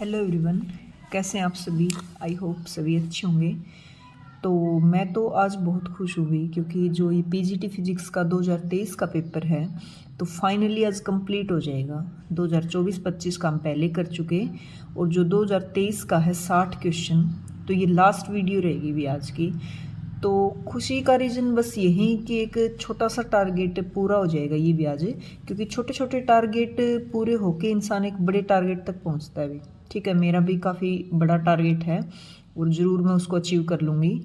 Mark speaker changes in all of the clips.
Speaker 1: Hello everyone, कैसे हैं आप सभी। आई होप सभी अच्छे होंगे। तो मैं तो आज बहुत खुश हुई क्योंकि जो ये पीजीटी फिजिक्स का 2023 का पेपर है तो फाइनली आज कंप्लीट हो जाएगा। 2024-25 का हम पहले कर चुके और जो 2023 का है 60 क्वेश्चन, तो ये लास्ट वीडियो रहेगी भी आज की। तो खुशी का रीज़न बस यही कि एक छोटा सा टारगेट पूरा हो जाएगा ये भी आज, क्योंकि छोटे छोटे टारगेट पूरे होके इंसान एक बड़े टारगेट तक पहुंचता है भी। ठीक है, मेरा भी काफ़ी बड़ा टारगेट है और ज़रूर मैं उसको अचीव कर लूँगी।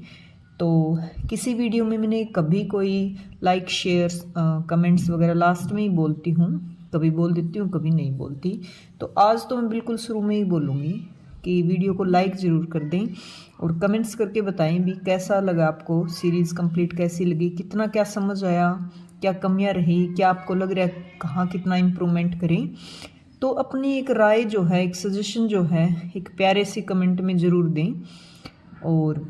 Speaker 1: तो किसी वीडियो में मैंने कभी कोई लाइक शेयर्स कमेंट्स वगैरह लास्ट में ही बोलती हूँ, कभी बोल देती हूँ कभी नहीं बोलती। तो आज तो मैं बिल्कुल शुरू में ही बोलूँगी कि वीडियो को लाइक ज़रूर कर दें और कमेंट्स करके बताएं भी कैसा लगा आपको, सीरीज़ कंप्लीट कैसी लगी, कितना क्या समझ आया, क्या कमियां रही, क्या आपको लग रहा है कहाँ कितना इम्प्रूवमेंट करें। तो अपनी एक राय जो है, एक सजेशन जो है, एक प्यारे से कमेंट में ज़रूर दें। और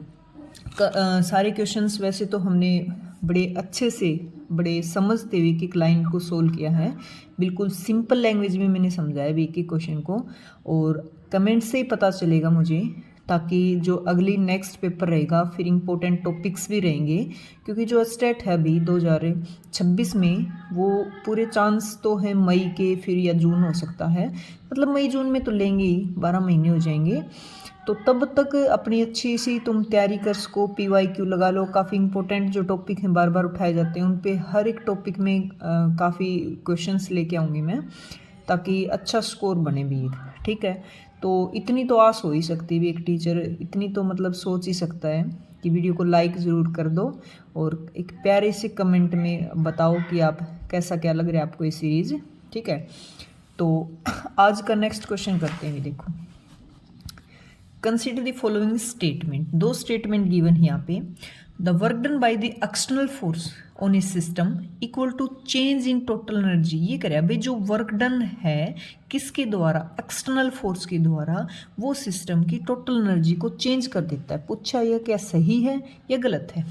Speaker 1: सारे क्वेश्चंस वैसे तो हमने बड़े अच्छे से, बड़े समझते हुए एक लाइन को सोल्व किया है, बिल्कुल सिंपल लैंग्वेज में मैंने समझाया भी एक क्वेश्चन को, और कमेंट से ही पता चलेगा मुझे, ताकि जो अगली नेक्स्ट पेपर रहेगा फिर इम्पोर्टेंट टॉपिक्स भी रहेंगे। क्योंकि जो स्टेट है अभी 2026 में, वो पूरे चांस तो है मई के फिर या जून हो सकता है, मतलब मई जून में तो लेंगे ही, 12 महीने हो जाएंगे। तो तब तक अपनी अच्छी सी तुम तैयारी कर सको, PYQ लगा लो। काफ़ी इंपॉर्टेंट जो टॉपिक हैं बार बार उठाए जाते हैं, उन पे हर एक टॉपिक में काफ़ी क्वेश्चंस लेके आऊँगी मैं, ताकि अच्छा स्कोर बने भी एक। ठीक है, तो इतनी तो आस हो ही सकती है, एक टीचर इतनी तो मतलब सोच ही सकता है कि वीडियो को लाइक ज़रूर कर दो और एक प्यारे से कमेंट में बताओ कि आप कैसा क्या लग रहा है आपको ये सीरीज़। ठीक है, तो आज का नेक्स्ट क्वेश्चन करते हैं। देखो, कंसिडर द फॉलोइंग स्टेटमेंट, दो स्टेटमेंट गिवन है यहाँ पे। The work done by the external force on a system equal to change in total energy. ये करें भाई, जो वर्क डन है किसके द्वारा, एक्सटर्नल फोर्स के द्वारा, वो सिस्टम की टोटल एनर्जी को चेंज कर देता है। पूछा यह क्या सही है या गलत है।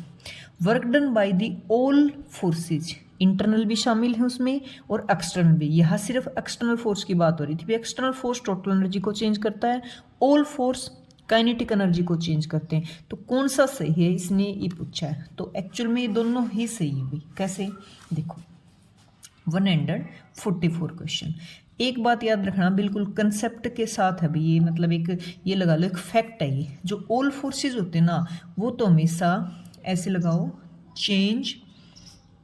Speaker 1: Work done by the all forces, internal भी शामिल है उसमें और एक्सटर्नल भी। यहाँ सिर्फ एक्सटर्नल फोर्स की बात हो रही थी। एक्सटर्नल फोर्स टोटल एनर्जी को चेंज करता है, ऑल फोर्स काइनेटिक एनर्जी को चेंज करते हैं। तो कौन सा सही है, इसने ये पूछा है। तो एक्चुअल में ये दोनों ही सही है भाई। कैसे, देखो 144 क्वेश्चन। एक बात याद रखना, बिल्कुल कंसेप्ट के साथ है भाई ये, मतलब एक ये लगा लो एक फैक्ट है ये। जो ऑल फोर्सेज होते हैं ना, वो तो हमेशा ऐसे लगाओ, चेंज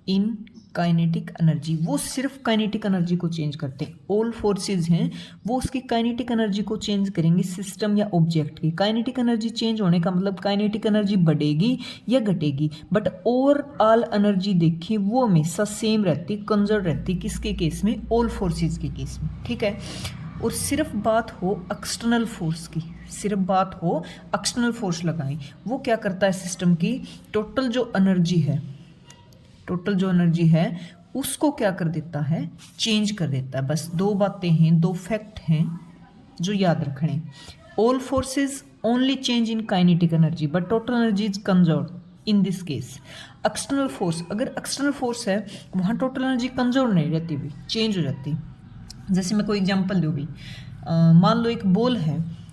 Speaker 1: इन काइनेटिक एनर्जी, वो सिर्फ काइनेटिक एनर्जी को चेंज करते हैं। ऑल फोर्सेज हैं वो उसकी काइनेटिक एनर्जी को चेंज करेंगे, सिस्टम या ऑब्जेक्ट की। काइनेटिक एनर्जी चेंज होने का मतलब काइनेटिक एनर्जी बढ़ेगी या घटेगी, बट ओवरऑल एनर्जी देखिए वो हमेशा सेम रहती, कंजर्व रहती। किसके केस में, ऑल फोर्सेज के केस में। ठीक है, और सिर्फ बात हो एक्सटर्नल फोर्स की, सिर्फ बात हो एक्सटर्नल फोर्स लगाएं, वो क्या करता है, सिस्टम की टोटल जो एनर्जी है, टोटल जो एनर्जी है उसको क्या कर देता है, चेंज कर देता है। बस दो बातें हैं, दो फैक्ट हैं जो याद रखने। All forces only change in kinetic energy but total energy is conserve in this case. External force, अगर एक्सटर्नल फोर्स है वहाँ टोटल एनर्जी कंजर्व नहीं रहती भी, चेंज हो जाती। जैसे मैं कोई एग्जांपल दूँ भी, मान लो एक बॉल है,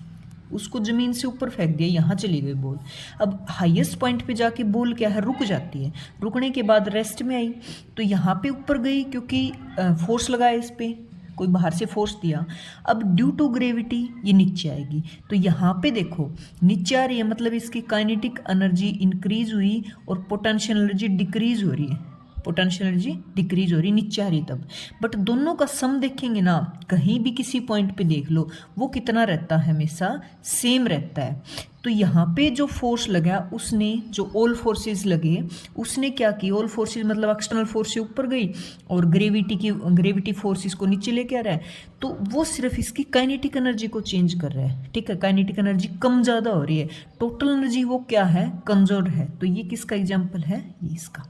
Speaker 1: उसको ज़मीन से ऊपर फेंक दिया, यहाँ चली गई बॉल। अब हाईएस्ट पॉइंट पे जाके बॉल क्या है, रुक जाती है। रुकने के बाद रेस्ट में आई, तो यहाँ पे ऊपर गई क्योंकि फोर्स लगाया इस पर, कोई बाहर से फोर्स दिया। अब ड्यू टू ग्रेविटी ये नीचे आएगी, तो यहाँ पे देखो नीचे आ रही है, मतलब इसकी काइनेटिक एनर्जी इंक्रीज हुई और पोटेंशियल एनर्जी डिक्रीज हो रही है। पोटेंशियल एनर्जी डिक्रीज हो रही, नीचे आ रही तब। बट दोनों का सम देखेंगे ना, कहीं भी किसी पॉइंट पे देख लो, वो कितना रहता है, हमेशा सेम रहता है। तो यहाँ पे जो फोर्स लगा उसने, जो ऑल फोर्सेस लगे उसने क्या की, ऑल फोर्सेस मतलब एक्सटर्नल फोर्स से ऊपर गई और ग्रेविटी फोर्स इसको नीचे लेके आ रहा है। तो वो सिर्फ इसकी काइनेटिक एनर्जी को चेंज कर रहा है। ठीक है, काइनेटिक एनर्जी कम ज़्यादा हो रही है, टोटल एनर्जी वो क्या है, कंजर्व है। तो ये किसका एग्जाम्पल है, ये इसका।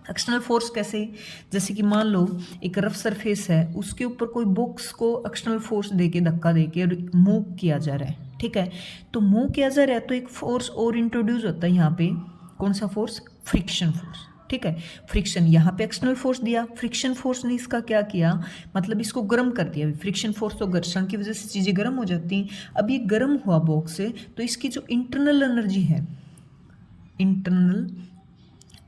Speaker 1: एक्सटर्नल फोर्स कैसे, जैसे कि मान लो एक रफ सरफेस है, उसके ऊपर कोई बॉक्स को एक्सटर्नल फोर्स देके, धक्का देके मूव किया जा रहा है। ठीक है, तो मूव किया जा रहा है तो एक फोर्स और इंट्रोड्यूस होता है यहाँ पे। कौन सा फोर्स, फ्रिक्शन फोर्स। ठीक है। फ्रिक्शन, यहाँ पे एक्सटर्नल फोर्स दिया, फ्रिक्शन फोर्स ने इसका क्या किया, मतलब इसको गर्म कर दिया। फ्रिक्शन फोर्स तो घर्षण की वजह से चीज़ें गर्म हो जाती हैं। अब ये गर्म हुआ बॉक्स से, तो इसकी जो इंटरनल एनर्जी है, इंटरनल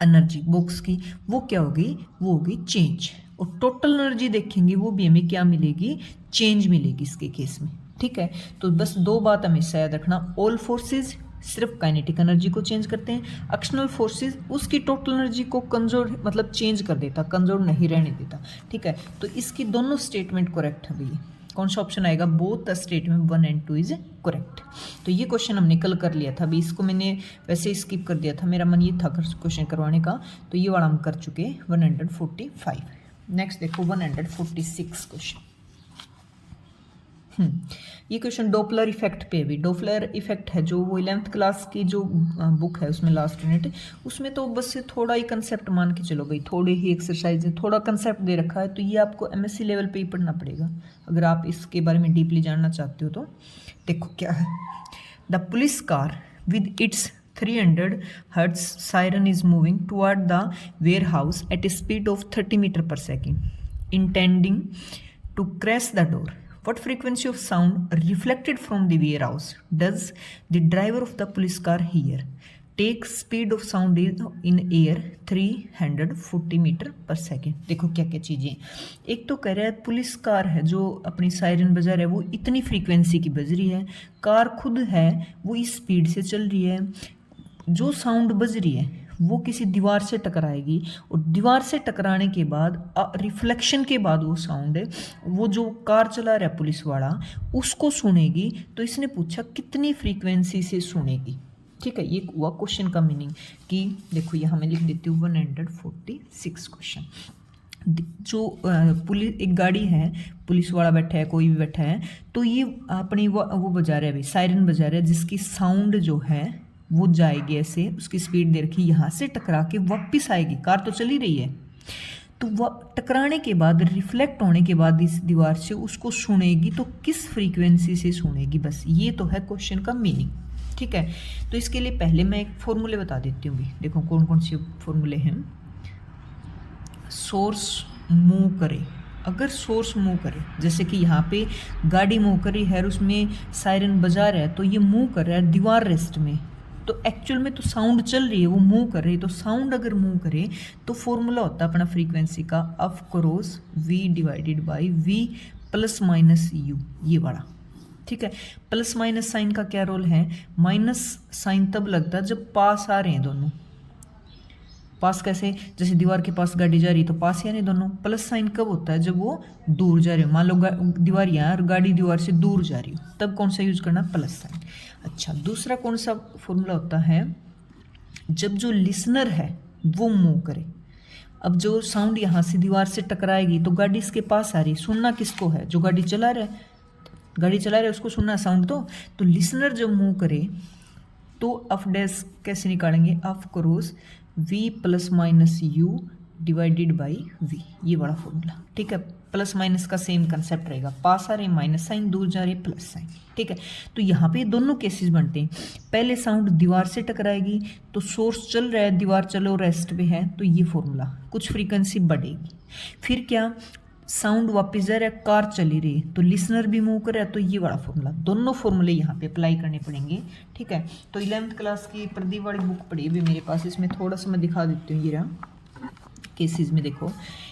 Speaker 1: एनर्जी बॉक्स की, वो क्या होगी, वो होगी चेंज। और टोटल एनर्जी देखेंगे वो भी हमें क्या मिलेगी, चेंज मिलेगी इसके केस में। ठीक है, तो बस दो बात हमेशा याद रखना, ऑल फोर्सेज सिर्फ काइनेटिक एनर्जी को चेंज करते हैं, एक्सटर्नल फोर्सेस उसकी टोटल एनर्जी को कंजर्व मतलब चेंज कर देता, कंजर्व नहीं रहने देता। ठीक है, तो इसकी दोनों स्टेटमेंट करेक्ट है भैया। कौन सा ऑप्शन आएगा, both the statement 1 and 2 is correct. तो ये क्वेश्चन हमने कल कर लिया था, अभी इसको मैंने वैसे स्किप कर दिया था, मेरा मन ये था क्वेश्चन करवाने का, तो ये वाला हम कर चुके 145। नेक्स्ट देखो 146 क्वेश्चन। ये क्वेश्चन डॉपलर इफेक्ट पे भी। डॉपलर इफेक्ट है जो वो 11th क्लास की जो बुक है उसमें लास्ट यूनिट, उसमें तो बस थोड़ा ही कंसेप्ट मान के चलो भाई, थोड़े ही एक्सरसाइज है, थोड़ा कंसेप्ट दे रखा है, तो ये आपको एमएससी लेवल पे ही पढ़ना पड़ेगा अगर आप इसके बारे में डीपली जानना चाहते हो तो। देखो क्या है, the police car with its 300 Hz siren is moving toward the warehouse at a speed of 30 meter per second, intending to crash the door. What frequency of sound reflected from the warehouse does the driver of the police car hear? Take speed of sound in air 340 metre पर second. देखो क्या क्या चीज़ें, एक तो कह रहा है पुलिस कार है जो अपनी सायरन बजा रहा है, वो इतनी फ्रीक्वेंसी की बज रही है, कार खुद है वो इस स्पीड से चल रही है, जो साउंड बज रही है वो किसी दीवार से टकराएगी, और दीवार से टकराने के बाद रिफ्लेक्शन के बाद वो साउंड है वो जो कार चला रहा है पुलिस वाला उसको सुनेगी। तो इसने पूछा कितनी फ्रीक्वेंसी से सुनेगी। ठीक है, ये हुआ क्वेश्चन का मीनिंग कि देखो यहाँ मैं लिख देती हूँ 146 क्वेश्चन। जो पुलिस एक गाड़ी है, पुलिस वाला बैठा है, कोई भी बैठा है, तो ये अपनी वो बजा रहा है भाई, सायरन बजा रहा है, जिसकी साउंड जो है वो जाएगी ऐसे, उसकी स्पीड दे रखी, यहाँ से टकरा के वापस आएगी, कार तो चली रही है, तो वह टकराने के बाद रिफ्लेक्ट होने के बाद इस दीवार से उसको सुनेगी, तो किस फ्रीक्वेंसी से सुनेगी, बस ये तो है क्वेश्चन का मीनिंग। ठीक है, तो इसके लिए पहले मैं एक फॉर्मूले बता देती हूँ भी, देखो कौन कौन से फॉर्मूले हैं। सोर्स मूव करे, अगर सोर्स मूव करे, जैसे कि यहाँ पे गाड़ी मूव करी है और उसमें सायरन बजा रहा है, तो ये मूव कर रहा है दीवार रेस्ट में, तो एक्चुअल में तो साउंड चल रही है, वो मूव कर रही है, तो साउंड अगर मूव करे तो फॉर्मूला होता है अपना फ्रीक्वेंसी का of cross v divided by v plus minus u, ये वाला। ठीक है, प्लस माइनस साइन का क्या रोल है, माइनस साइन तब लगता है जब पास आ रहे हैं दोनों। पास कैसे, जैसे दीवार के पास गाड़ी जा रही है तो पास ही नहीं दोनों। प्लस साइन कब होता है, जब वो दूर जा रहे हो, मान लो दीवार यहाँ और गाड़ी दीवार से दूर जा रही हो, तब कौन सा यूज करना, प्लस साइन। अच्छा, दूसरा कौन सा फॉर्मूला होता है, जब जो लिसनर है वो मूव करे। अब जो साउंड यहाँ से दीवार से टकराएगी तो गाड़ी इसके पास आ रही, सुनना किसको है, जो गाड़ी चला रहा है, गाड़ी चला रहा है उसको सुनना साउंड, तो लिसनर जब मूव करे तो ऑफ डैश कैसे निकालेंगे, of cross v plus minus u divided by v, ये बड़ा फॉर्मूला। ठीक है, प्लस माइनस का सेम कंसेप्ट रहेगा, पास आ रहे माइनस साइन, दूर जा रहे प्लस साइन। ठीक है, तो यहाँ पे दोनों केसेस बनते हैं, पहले साउंड दीवार से टकराएगी तो सोर्स चल रहा है, दीवार चलो रेस्ट पे है, तो ये फॉर्मूला कुछ फ्रीक्वेंसी बढ़ेगी। फिर क्या, साउंड वापस जा रहा है, कार चली रही है, तो लिसनर भी मूव कर रहा है, तो ये वाला फॉर्मूला, दोनों फॉर्मूले यहाँ पे अप्लाई करने पड़ेंगे। ठीक है, तो 11th क्लास की प्रदीप वाली बुक पढ़ी भी मेरे पास, इसमें थोड़ा सा मैं दिखा देती हूँ। ये रहा केसेस में, देखो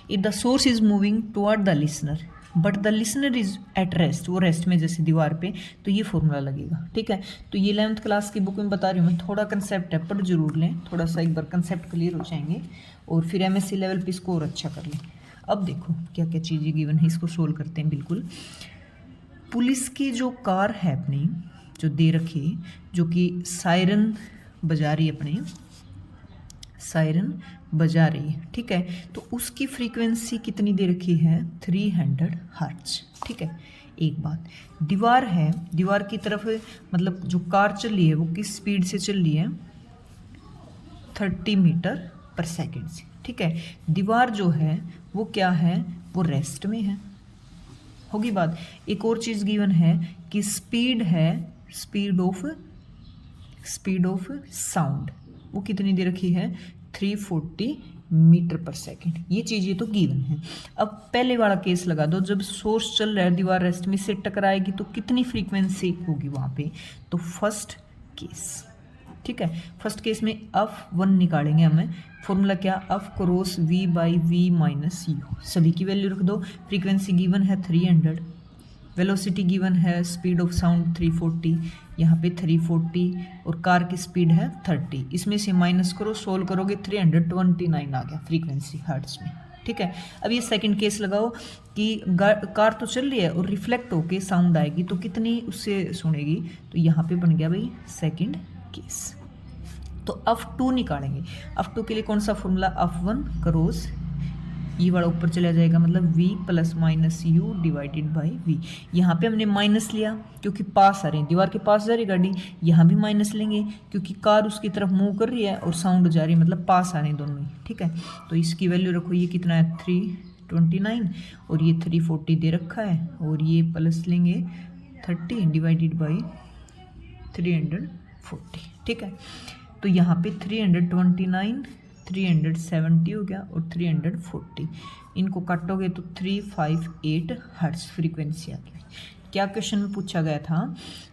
Speaker 1: if the source is moving toward the listener but the listener is at rest, वो रेस्ट में जैसे दीवार पे, तो ये फॉर्मूला लगेगा। ठीक है, तो ये 11th क्लास की बुक में बता रही हूँ मैं, थोड़ा कंसेप्ट है, पढ़ जरूर लें, थोड़ा सा एक बार कंसेप्ट क्लियर हो जाएंगे और फिर एमएससी लेवल पे स्कोर अच्छा कर लें। अब देखो क्या क्या चीज़ें गिवन है, इसको सोल्व करते हैं। बिल्कुल, पुलिस की जो कार है अपनी जो दे रखी, जो कि सायरन बजा रही है, अपनी सायरन बजा रही है। ठीक है, तो उसकी फ्रीक्वेंसी कितनी दे रखी है, 300 हर्ट्ज। ठीक है, एक बात, दीवार है, दीवार की तरफ मतलब जो कार चल रही है वो किस स्पीड से चल रही है, 30 मीटर पर सेकेंड से। ठीक है, दीवार जो है वो क्या है, वो रेस्ट में है, होगी बात। एक और चीज़ गिवन है कि स्पीड है, स्पीड ऑफ साउंड, वो कितनी दे रखी है, 340 मीटर पर सेकंड। ये चीज़ ये तो गिवन है। अब पहले वाला केस लगा दो, जब सोर्स चल रहा है दीवार रेस्ट में से टकराएगी तो कितनी फ्रीक्वेंसी होगी वहाँ पे, तो फर्स्ट केस, ठीक है। फर्स्ट केस में F1 निकालेंगे हमें, फॉर्मूला क्या, F cross V by V minus U, सभी की वैल्यू रख दो। फ्रीक्वेंसी गिवन है 300, वेलोसिटी गिवन है, स्पीड ऑफ साउंड 340, यहाँ पे 340 और कार की स्पीड है 30, इसमें से माइनस करो, सोल्व करोगे 329 आ गया फ्रीक्वेंसी हर्ट्ज में, ठीक है। अब ये सेकंड केस लगाओ कि कार तो चल रही है और रिफ्लेक्ट होके साउंड आएगी तो कितनी उससे सुनेगी, तो यहाँ पे बन गया भाई सेकंड केस। तो F2 निकालेंगे। F2 के लिए कौन सा फॉर्मूला, F1 क्रॉस ये वाला ऊपर चला जाएगा, मतलब V plus minus U divided by V। यहाँ पे हमने माइनस लिया क्योंकि पास आ रहे हैं, दीवार के पास जा रही गाड़ी, यहाँ भी माइनस लेंगे क्योंकि कार उसकी तरफ मूव कर रही है और साउंड जा रही है, मतलब पास आ रहे हैं दोनों ही, ठीक है। तो इसकी वैल्यू रखो, ये कितना है 329 और ये 340 दे रखा है, और ये प्लस लेंगे 30 डिवाइडेड बाई 340, ठीक है। तो यहाँ पे 329 370 हो गया और 340, इनको काटोगे तो 358 हर्ट्ज फ्रीक्वेंसी आ गई। क्या क्वेश्चन में पूछा गया था,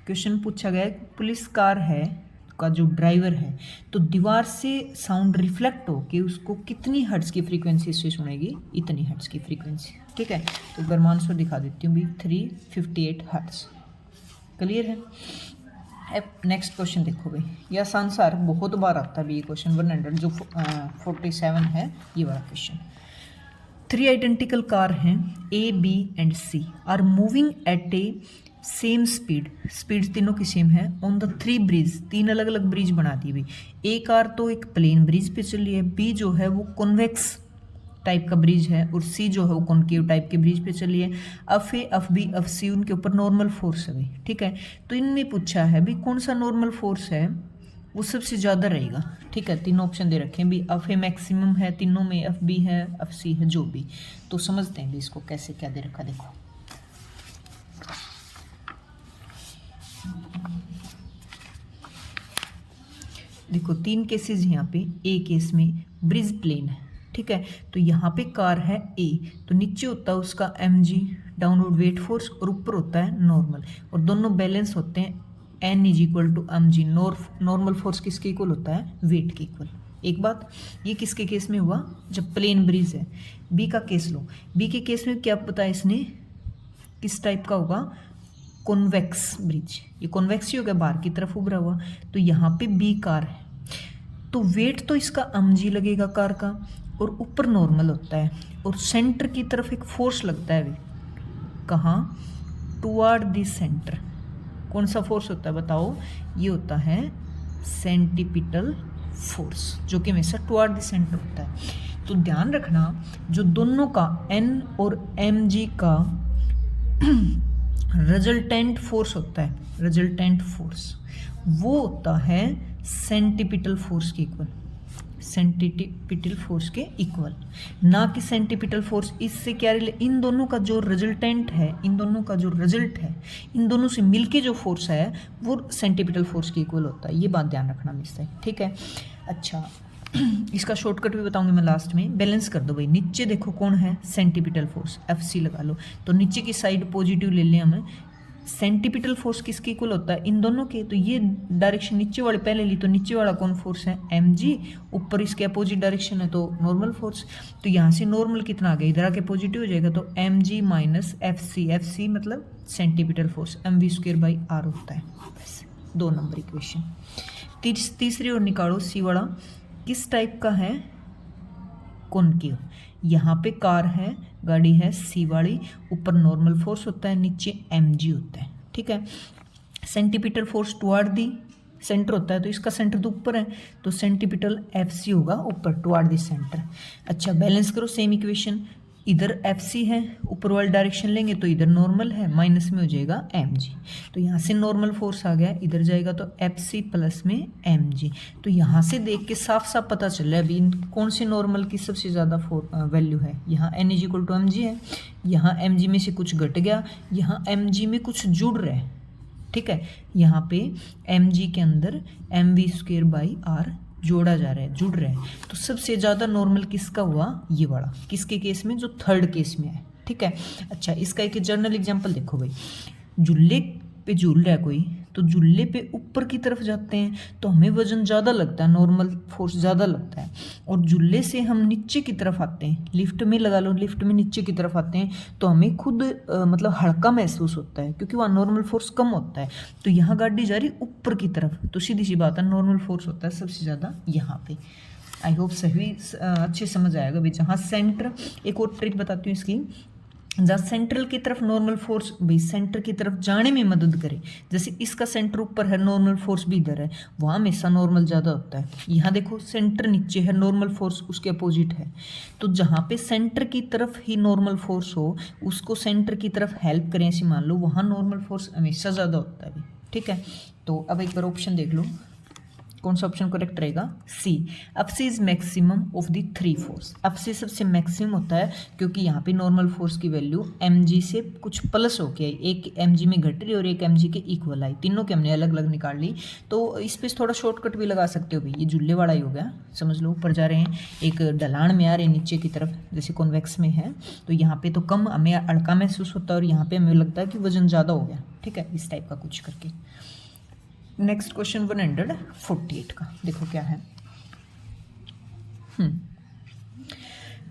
Speaker 1: क्वेश्चन पूछा गया पुलिस कार है का जो ड्राइवर है तो दीवार से साउंड रिफ्लेक्ट हो कि उसको कितनी हर्ट्ज की फ्रीक्वेंसी से सुनेगी, इतनी हर्ट्ज की फ्रीक्वेंसी, ठीक है। तो गर्मांश दिखा देती हूँ भी 358 हर्ट्ज, क्लियर है। अब नेक्स्ट क्वेश्चन देखो भाई, यह आंसर बहुत बार आता है ये क्वेश्चन 100 जो 47 है ये वाला क्वेश्चन। 3 आइडेंटिकल कार हैं A, B and C are moving at a same speed, speed तीनों की सेम है, ऑन द 3 ब्रिज, 3 अलग अलग ब्रिज बना दी भाई। A कार तो एक प्लेन ब्रिज पे चल रही है, B जो है वो कॉन्वेक्स टाइप का ब्रिज है और सी जो है वो कॉन्केव टाइप के ब्रिज पे चली है। F A, F B, F C उनके ऊपर नॉर्मल फोर्स है भाई, ठीक है। तो इनमें पूछा है भी कौन सा नॉर्मल फोर्स है वो सबसे ज़्यादा रहेगा, ठीक है। तीनों ऑप्शन दे रखे हैं भी, एफ ए मैक्सिमम है तीनों में, एफ बी है, एफ सी है, जो भी। तो समझते हैं भी इसको कैसे क्या दे रखा, देखो देखो 3 केसेस यहाँ पे। ए केस में ब्रिज प्लेन है, ठीक है। तो यहाँ पे कार है ए, तो नीचे होता है उसका mg डाउनवर्ड वेट फोर्स और ऊपर होता है नॉर्मल, और दोनों बैलेंस होते हैं, n is equal to mg। Normal force किसके इक्वल होता है, वेट के इक्वल। एक बात, ये किसके केस में हुआ, जब प्लेन ब्रिज है। बी का केस लो, बी के केस में क्या बताया इसने, किस टाइप का होगा, कॉन्वेक्स ब्रिज, ये कॉन्वेक्स ही हो गया, बाहर की तरफ उभरा हुआ। तो यहाँ पे बी कार है तो वेट तो इसका mg लगेगा कार का, और ऊपर नॉर्मल होता है, और सेंटर की तरफ एक फोर्स लगता है भी, कहाँ, टुवर्ड द सेंटर। कौन सा फोर्स होता है बताओ, ये होता है सेंटीपिटल फोर्स, जो कि हमेशा टुवर्ड द सेंटर होता है। तो ध्यान रखना जो दोनों का n और mg का रिजल्टेंट फोर्स होता है, रिजल्टेंट फोर्स वो होता है सेंटीपिटल फोर्स के इक्वल, सेंटीपिटल फोर्स के इक्वल, ना कि सेंटीपिटल फोर्स। इससे क्या इन दोनों का जो रिजल्टेंट है, इन दोनों का जो रिजल्ट है, इन दोनों से मिलके जो फोर्स है वो सेंटीपिटल फोर्स के इक्वल होता है, ये बात ध्यान रखना मिलता है, ठीक है। अच्छा इसका शॉर्टकट भी बताऊंगी मैं लास्ट में। बैलेंस कर दो भाई, नीचे देखो कौन है, सेंटीपिटल फोर्स, एफ सी लगा लो, तो नीचे की साइड पॉजिटिव ले लें हमें। सेंटीपिटल फोर्स किसके इक्वल होता है, इन दोनों के, तो ये डायरेक्शन नीचे वाले पहले ली, तो नीचे वाला कौन फोर्स है, mg, ऊपर इसके अपोजिट डायरेक्शन है तो नॉर्मल फोर्स। तो यहाँ से नॉर्मल कितना आ गया, इधर आके पॉजिटिव हो जाएगा, तो mg माइनस एफ सी मतलब centripetal force mv² by r होता है। बस 2 नंबर इक्वेशन। तीसरी और निकालो, सी वाला किस टाइप का है, कॉनकेव। यहाँ पे कार है, गाड़ी है सी वाली, ऊपर नॉर्मल फोर्स होता है, नीचे mg होता है, ठीक है। Centripetal force toward the centre होता है, तो इसका सेंटर तो ऊपर है, तो सेंटीपिटल एफ सी होगा ऊपर टुवर्ड दी सेंटर। अच्छा बैलेंस करो, सेम इक्वेशन, इधर एफ सी है, ऊपर वाली डायरेक्शन लेंगे तो इधर नॉर्मल है, माइनस में हो जाएगा mg, तो यहाँ से नॉर्मल फोर्स आ गया, इधर जाएगा तो एफ सी प्लस में mg। तो यहाँ से देख के साफ साफ पता चल रहा है अभी कौन से नॉर्मल की सबसे ज़्यादा वैल्यू है। यहाँ n is equal to mg है, यहाँ mg में से कुछ घट गया, यहाँ mg में कुछ जुड़ रहा है, ठीक है। यहाँ पे mg के अंदर mv² बाई r जोड़ा जा रहा है, जुड़ रहा है, तो सबसे ज़्यादा नॉर्मल किसका हुआ, ये वाला, किसके केस में, जो थर्ड केस में है, ठीक है। अच्छा, इसका एक जर्नल एग्जांपल देखो भाई, जुल्ले पे झूल रहा है कोई, तो जुल्ले पे ऊपर की तरफ जाते हैं तो हमें वजन ज़्यादा लगता है, नॉर्मल फोर्स ज़्यादा लगता है, और जुल्ले से हम नीचे की तरफ आते हैं, लिफ्ट में लगा लो, लिफ्ट में नीचे की तरफ आते हैं तो हमें खुद मतलब हल्का महसूस होता है, क्योंकि वहाँ नॉर्मल फोर्स कम होता है। तो यहाँ गाड़ी जा रही ऊपर की तरफ, तो सीधी सी बात है नॉर्मल फोर्स होता है सबसे ज़्यादा यहाँ पे। आई होप सभी अच्छे समझ आएगा भाई। जहाँ सेंटर, एक और ट्रिक बताती हूँ इसकी, जहाँ सेंट्रल की तरफ नॉर्मल फोर्स भाई सेंटर की तरफ जाने में मदद करे, जैसे इसका सेंटर ऊपर है, नॉर्मल फोर्स भी इधर है, वहाँ हमेशा नॉर्मल ज़्यादा होता है। यहाँ देखो सेंटर नीचे है, नॉर्मल फोर्स उसके अपोजिट है, तो जहाँ पे सेंटर की तरफ ही नॉर्मल फोर्स हो उसको सेंटर की तरफ हेल्प करें ऐसे मान लो, वहाँ नॉर्मल फोर्स हमेशा ज़्यादा होता है भाई, ठीक है। तो अब एक बार ऑप्शन देख लो, कौन सा ऑप्शन करेक्ट रहेगा, C. F C is maximum of the three force, F C सबसे मैक्सिमम होता है क्योंकि यहाँ पे नॉर्मल फोर्स की वैल्यू एम जी से कुछ प्लस हो गया, एक एम जी में घट रही और एक एम जी के इक्वल आई, तीनों के हमने अलग अलग निकाल ली। तो इस पर थोड़ा शॉर्टकट भी लगा सकते हो भाई, ये जुल्ले वाला ही हो गया, समझ लो ऊपर जा रहे हैं, एक ढलान में आ रहे हैं नीचे की तरफ, जैसे कॉन्वेक्स में है, तो यहाँ पे तो कम हमें हल्का महसूस होता है और यहाँ पे हमें लगता है कि वजन ज़्यादा हो गया, ठीक है, इस टाइप का कुछ करके। नेक्स्ट क्वेश्चन 148 का देखो क्या है।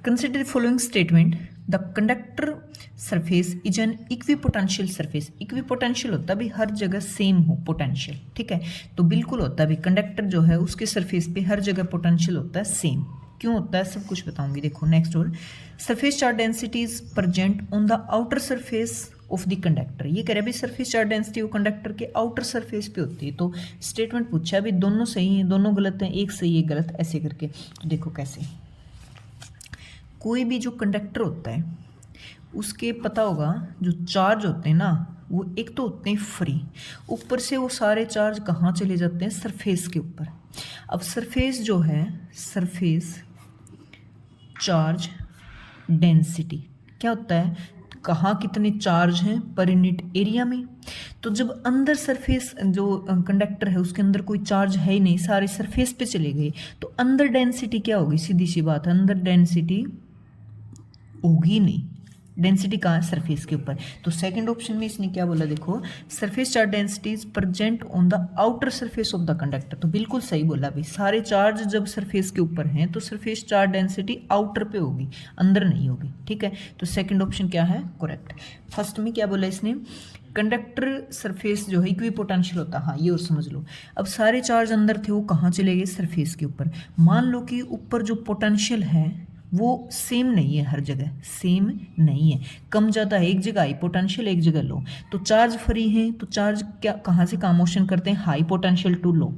Speaker 1: Consider the following statement, the conductor surface is an equipotential surface. Equipotential होता है भी हर जगह सेम हो पोटेंशियल, ठीक है, तो बिल्कुल होता है भी कंडक्टर जो है उसके सरफेस पे हर जगह पोटेंशियल होता है सेम। क्यों होता है सब कुछ बताऊंगी, देखो नेक्स्ट और surface charge density is present on the outer surface of the conductor. ये कह रहे हैं भी सरफेस चार्ज डेंसिटी वो कंडक्टर के आउटर सरफेस पे होती है, तो स्टेटमेंट पूछा भी दोनों सही हैं, दोनों गलत हैं, एक सही एक गलत, ऐसे करके। तो देखो कैसे, कोई भी जो कंडक्टर होता है उसके पता होगा जो चार्ज होते हैं ना, वो एक तो होते हैं फ्री, ऊपर से वो सारे चार्ज कहाँ चले जाते हैं, सरफेस के ऊपर। अब सरफेस जो है, सरफेस चार्ज डेंसिटी क्या होता है, कहाँ कितने चार्ज हैं पर यूनिट एरिया में। तो जब अंदर सरफेस जो कंडक्टर है उसके अंदर कोई चार्ज है ही नहीं, सारे सरफेस पे चले गए, तो अंदर डेंसिटी क्या होगी, सीधी सी बात है अंदर डेंसिटी होगी नहीं, डेंसिटी कहाँ है, सरफेस के ऊपर। तो सेकंड ऑप्शन में इसने क्या बोला, देखो surface charge density is present on the outer surface of the conductor, तो बिल्कुल सही बोला भाई, सारे चार्ज जब सरफेस के ऊपर हैं तो सरफेस चार्ज डेंसिटी आउटर पे होगी, अंदर नहीं होगी, ठीक है। तो सेकंड ऑप्शन क्या है, करेक्ट। फर्स्ट में क्या बोला इसने, कंडक्टर सरफेस जो है इक्विपोटेंशियल होता है, हाँ ये और समझ लो। अब सारे चार्ज अंदर थे वो कहाँ चले गए, सरफेस के ऊपर। मान लो कि ऊपर जो पोटेंशियल है वो सेम नहीं है, हर जगह सेम नहीं है, कम ज़्यादा है, एक जगह हाई पोटेंशियल एक जगह लो, तो चार्ज फ्री है, तो चार्ज क्या कहाँ से कहाँ मोशन करते हैं, हाई पोटेंशियल टू लो।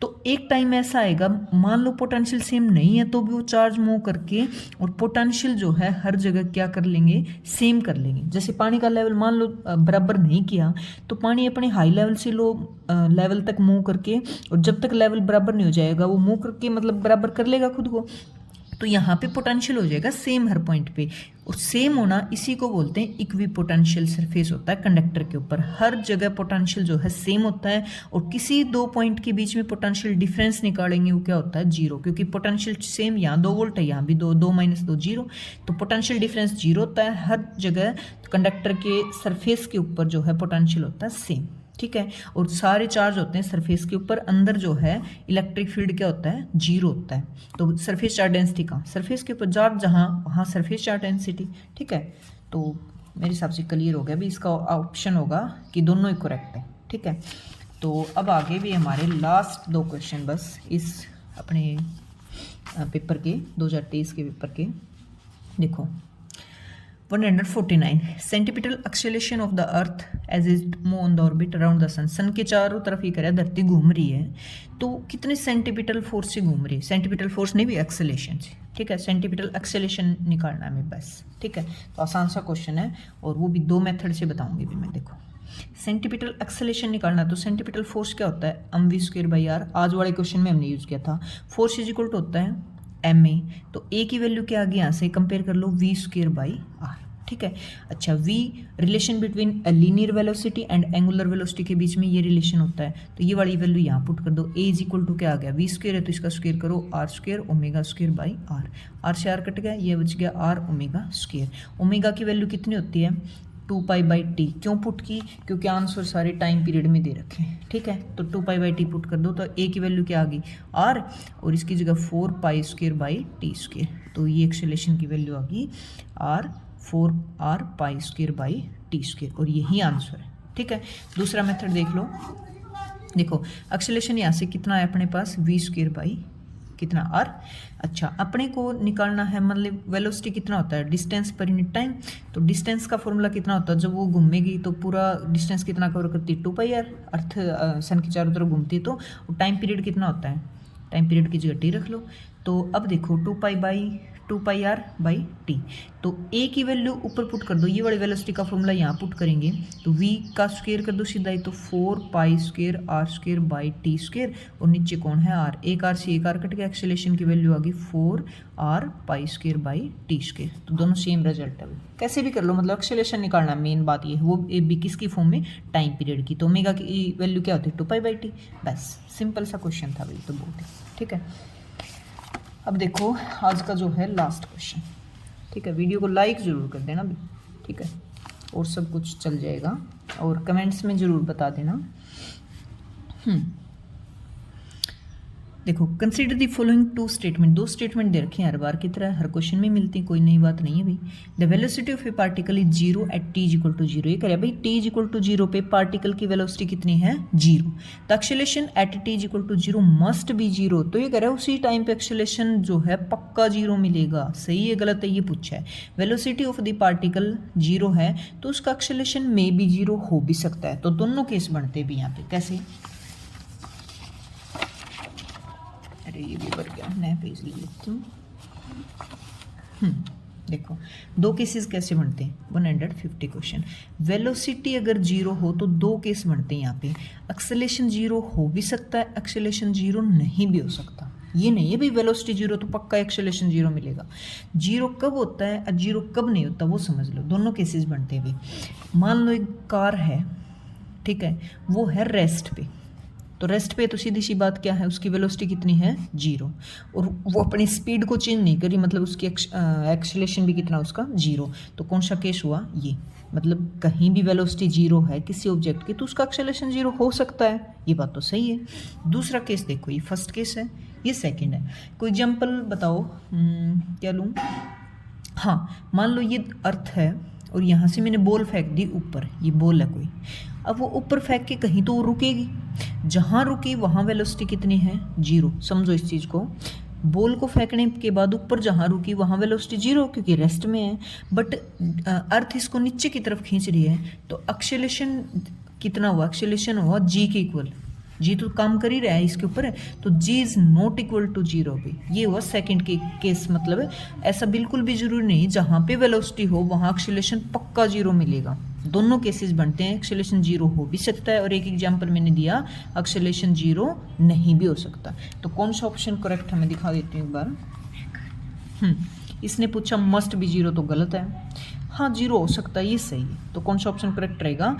Speaker 1: तो एक टाइम ऐसा आएगा, मान लो पोटेंशियल सेम नहीं है तो भी वो चार्ज मूव करके और पोटेंशियल जो है हर जगह क्या कर लेंगे, सेम कर लेंगे। जैसे पानी का लेवल मान लो बराबर नहीं किया तो पानी अपने हाई लेवल से लो लेवल तक मूव करके, और जब तक लेवल बराबर नहीं हो जाएगा वो मूव करके मतलब बराबर कर लेगा खुद को, तो यहाँ पे पोटेंशियल हो जाएगा सेम हर पॉइंट पे। और सेम होना इसी को बोलते हैं इक्विपोटेंशियल सरफेस होता है कंडक्टर के ऊपर, हर जगह पोटेंशियल जो है सेम होता है, और किसी दो पॉइंट के बीच में पोटेंशियल डिफरेंस निकालेंगे वो क्या होता है, जीरो, क्योंकि पोटेंशियल सेम, यहाँ 2 वोल्ट है यहाँ भी 2 माइनस 2 जीरो, तो पोटेंशियल डिफरेंस जीरो होता है, हर जगह कंडक्टर के सरफेस के ऊपर जो है पोटेंशियल होता है सेम, ठीक है। और सारे चार्ज होते हैं सरफेस के ऊपर, अंदर जो है इलेक्ट्रिक फील्ड क्या होता है, जीरो होता है। तो सरफेस चार्ज डेंसिटी कहाँ, सरफेस के ऊपर, चार्ज जहाँ वहाँ सरफेस चार्ज डेंसिटी, ठीक है। तो मेरे हिसाब से क्लियर हो गया भी, इसका ऑप्शन होगा कि दोनों ही करेक्ट है, ठीक है। तो अब आगे भी हमारे लास्ट 2 क्वेश्चन बस इस अपने पेपर के 2023 के पेपर के। देखो 149 centripetal acceleration of the earth as it move on the orbit around the sun. Sun के चारों तरफ ये कह रहा है धरती घूम रही है, तो कितने सेंटीपिटल फोर्स से घूम रही है, सेंटीपिटल फोर्स नहीं भी एक्सेलेरेशन से, ठीक है। सेंटीपिटल एक्सेलेरेशन निकालना है हमें बस, ठीक है। तो आसान सा क्वेश्चन है और वो भी 2 मेथड से बताऊंगी भी मैं। देखो सेंटीपिटल एक्सेलेरेशन निकालना, तो सेंटीपिटल फोर्स क्या होता है, mv²/r, आज वाले क्वेश्चन में हमने यूज किया था। फोर्स इज इक्वल टू होता है ma, तो a की वैल्यू क्या आ गई, यहाँ से कंपेयर कर लो v²/r, ठीक है। अच्छा, v relation between linear velocity and angular velocity के बीच में ये रिलेशन होता है, तो ये वाली वैल्यू यहाँ पुट कर दो। a इज इक्वल टू क्या आ गया, v स्क्वायर है तो इसका स्क्वायर करो r square omega square by r, r से r कट गया, ये बच गया r ओमेगा स्क्वायर। ओमेगा की वैल्यू कितनी होती है 2π/t, क्यों पुट की, क्योंकि आंसर सारे टाइम पीरियड में दे रखे हैं, ठीक है। तो 2π/t पुट कर दो, तो a की वैल्यू क्या आ गई r, और इसकी जगह 4π²/t², तो ये एक्सेलेरेशन की वैल्यू आ गई r 4r π²/t², और यही आंसर है, ठीक है। दूसरा मेथड देख लो, देखो एक्सेलेरेशन यहाँ से कितना है अपने पास v² कितना r। अच्छा, अपने को निकालना है मतलब वेलोसिटी कितना होता है डिस्टेंस पर यूनिट टाइम, तो डिस्टेंस का फॉर्मूला कितना होता है, जब वो घूमेगी तो पूरा डिस्टेंस कितना कवर करती है 2πr, अर्थ सन की चारों तरफ घूमती है, तो टाइम पीरियड कितना होता है, टाइम पीरियड की जगह t रख लो। तो अब देखो 2πr/t, तो a की वैल्यू ऊपर पुट कर दो, ये वाली वेलोसिटी का फॉर्मूला यहाँ पुट करेंगे, तो v का स्क्वायर कर दो सीधा ही, तो 4π²r²/t², और नीचे कौन है r, एक r से एक r कट गया, एक्सेलेरेशन की वैल्यू आ गई 4r π²/t², तो दोनों सेम रिजल्ट है। कैसे भी कर लो, मतलब एक्सेलेरेशन निकालना मेन बात ये है, वो भी किसकी फॉर्म में, टाइम पीरियड की, तो ओमेगा की वैल्यू क्या होती है 2π/t, बस सिंपल सा क्वेश्चन था भाई, तो बहुत ही ठीक है। अब देखो आज का जो है लास्ट क्वेश्चन, ठीक है। वीडियो को लाइक ज़रूर कर देना भी, ठीक है, और सब कुछ चल जाएगा, और कमेंट्स में ज़रूर बता देना। देखो, consider the following two statement, दो स्टेटमेंट दे रखे हैं हर बार की तरह, हर क्वेश्चन में मिलती है, कोई नई बात नहीं है भाई। The velocity of a particle is 0 at t is equal to 0, ये कह रहा है भाई t इज इक्वल टू 0 पे पार्टिकल की वेलोसिटी कितनी है 0, the acceleration at t is equal to 0 must be 0, तो ये कह रहा है उसी टाइम पे एक्सेलेरेशन जो है पक्का 0 मिलेगा, सही है गलत है ये पूछा है। वेलोसिटी ऑफ द पार्टिकल 0 है तो उसका एक्सेलेरेशन में भी 0 हो भी सकता है, तो दोनों केस बनते भी यहाँ पे, कैसे, अरे ये भी भर गया, नया पेज ले लेती हूँ। देखो दो केसेस कैसे बनते हैं, 150 क्वेश्चन। वेलोसिटी अगर 0 हो तो दो केस बनते हैं यहाँ पे, एक्सेलेरेशन 0 हो भी सकता है, एक्सेलेरेशन 0 नहीं भी हो सकता, ये नहीं है भाई वेलोसिटी 0 तो पक्का एक्सेलेरेशन 0 मिलेगा। 0 कब होता है और 0 कब नहीं होता वो समझ लो, दोनों केसेस बनते हैं भाई। मान लो एक कार है, ठीक है, वो है रेस्ट पे, तो रेस्ट पे तो सीधी सी बात क्या है, उसकी वेलोसिटी कितनी है 0, और वो अपनी स्पीड को चेंज नहीं करी, मतलब उसकी एक्सेलेरेशन भी कितना उसका 0, तो कौन सा केस हुआ ये, मतलब कहीं भी वेलोसिटी 0 है किसी ऑब्जेक्ट की तो उसका एक्सेलेरेशन 0 हो सकता है, ये बात तो सही है। दूसरा केस देखो, ये फर्स्ट केस है, ये सेकंड है। कोई एग्जांपल बताओ, क्या लूँ, हाँ मान लो ये अर्थ है और यहाँ से मैंने बॉल फेंक दी ऊपर, ये बॉल है कोई, अब वो ऊपर फेंक के कहीं तो वो रुकेगी, जहाँ रुकी वहाँ वेलोसिटी कितनी है 0, समझो इस चीज़ को, बॉल को फेंकने के बाद ऊपर जहाँ रुकी वहाँ वेलोसिटी 0 क्योंकि रेस्ट में है, बट अर्थ इसको नीचे की तरफ खींच रही है, तो एक्सेलेरेशन कितना हुआ, एक्सेलेरेशन हुआ g के इक्वल, जी तो काम कर ही रहा है इसके ऊपर है, तो जी इज़ नॉट इक्वल टू 0 भी, ये हुआ सेकंड के केस। मतलब ऐसा बिल्कुल भी जरूरी नहीं जहाँ पे वेलोसिटी हो वहाँ एक्सेलेरेशन पक्का 0 मिलेगा, दोनों केसेस बनते हैं, एक्सेलेरेशन 0 हो भी सकता है और एक एग्जांपल मैंने दिया एक्सेलेरेशन 0 नहीं भी हो सकता। तो कौन सा ऑप्शन करेक्ट है मैं दिखा देती हूँ एक बार। इसने पूछा मस्ट भी 0 तो गलत है, हाँ 0 हो सकता है ये सही है, तो कौन सा ऑप्शन करेक्ट रहेगा,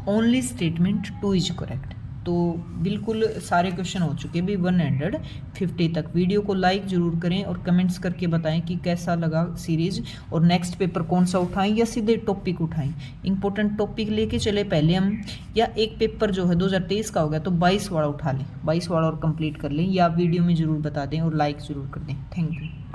Speaker 1: ओनली स्टेटमेंट 2 इज करेक्ट। तो बिल्कुल सारे क्वेश्चन हो चुके भी 150 तक। वीडियो को लाइक ज़रूर करें और कमेंट्स करके बताएं कि कैसा लगा सीरीज़, और नेक्स्ट पेपर कौन सा उठाएं या सीधे टॉपिक उठाएं। इंपॉर्टेंट टॉपिक लेके चले पहले हम, या एक पेपर जो है 2023 का हो गया तो 22 वाला उठा लें, 22 वाला और कंप्लीट कर लें, या वीडियो में ज़रूर बता दें और लाइक ज़रूर कर दें। Thank you.